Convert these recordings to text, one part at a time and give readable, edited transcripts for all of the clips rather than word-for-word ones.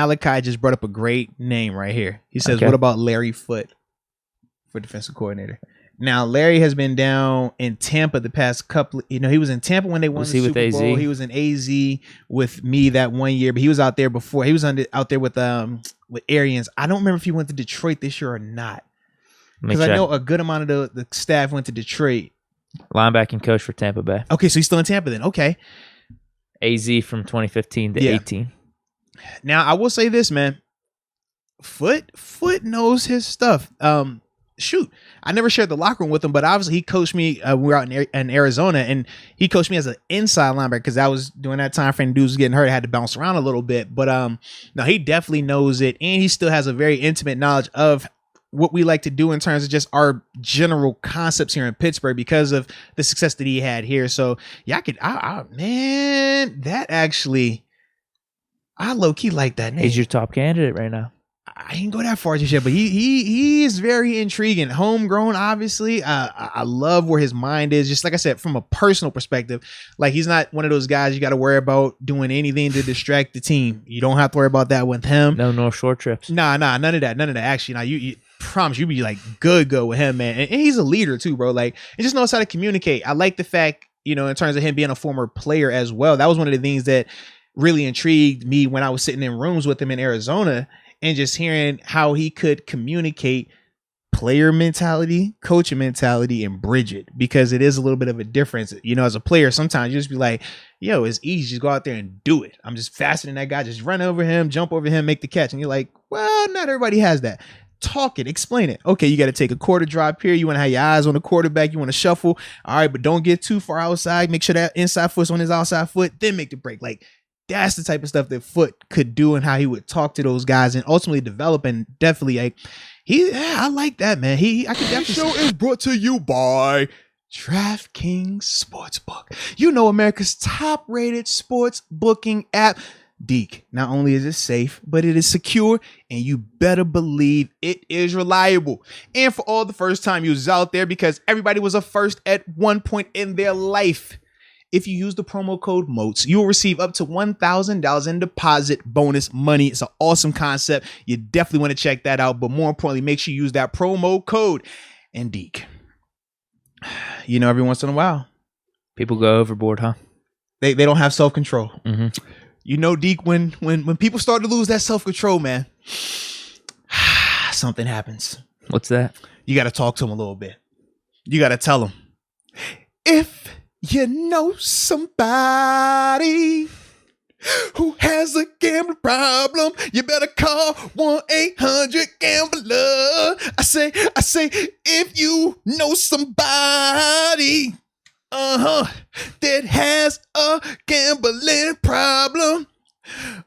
Malachi just brought up a great name right here. He says, what about Larry Foote for defensive coordinator? Now, Larry has been down in Tampa the past couple. He was in Tampa when they won the Super Bowl. He was in AZ with me that one year, but he was out there before. He was out there with Arians. I don't remember if he went to Detroit this year or not, because I know a good amount of the staff went to Detroit. Linebacking coach for Tampa Bay. Okay, so he's still in Tampa then. Okay. AZ from 2015 to 18. Now, I will say this, man. Foote knows his stuff. Shoot, I never shared the locker room with him, but obviously he coached me. We were out in Arizona, and he coached me as an inside linebacker because I was during that time frame. Dudes was getting hurt, I had to bounce around a little bit. But no, he definitely knows it, and he still has a very intimate knowledge of what we like to do in terms of just our general concepts here in Pittsburgh because of the success that he had here. So yeah, man, that actually, I low key like that name. He's your top candidate right now. I didn't go that far just yet, but he is very intriguing. Homegrown, obviously. I love where his mind is. Just like I said, from a personal perspective, like he's not one of those guys you got to worry about doing anything to distract the team. You don't have to worry about that with him. No North Shore trips. Nah, none of that. Actually, now you promise you be like good with him, man. And he's a leader too, bro. Like, he just knows how to communicate. I like the fact, in terms of him being a former player as well. That was one of the things that really intrigued me when I was sitting in rooms with him in Arizona. And just hearing how he could communicate player mentality, coaching mentality, and bridge it, because it is a little bit of a difference. As a player, sometimes you just be like, yo, it's easy. Just go out there and do it. I'm just faster than that guy. Just run over him, jump over him, make the catch. And you're like, well, not everybody has that. Talk it, explain it. Okay, you got to take a quarter drop here. You want to have your eyes on the quarterback. You want to shuffle. All right, but don't get too far outside. Make sure that inside foot's on his outside foot. Then make the break. Like, that's the type of stuff that Foote could do and how he would talk to those guys and ultimately develop. And definitely, I like that, man. I could definitely. This show is brought to you by DraftKings Sportsbook. America's top-rated sports booking app. Deke, not only is it safe, but it is secure, and you better believe it is reliable. And for all the first-time users out there, because everybody was a first at one point in their life, if you use the promo code MOATS, you will receive up to $1,000 in deposit bonus money. It's an awesome concept. You definitely want to check that out. But more importantly, make sure you use that promo code. And Deke, every once in a while, people go overboard, huh? They don't have self-control. Mm-hmm. Deke, when people start to lose that self-control, man, something happens. What's that? You got to talk to them a little bit. You got to tell them, if you know somebody who has a gambling problem, you better call 1-800-GAMBLER. I say, if you know somebody, that has a gambling problem,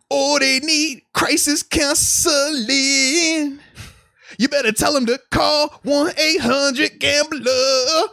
or they need crisis counseling, you better tell them to call 1-800-GAMBLER.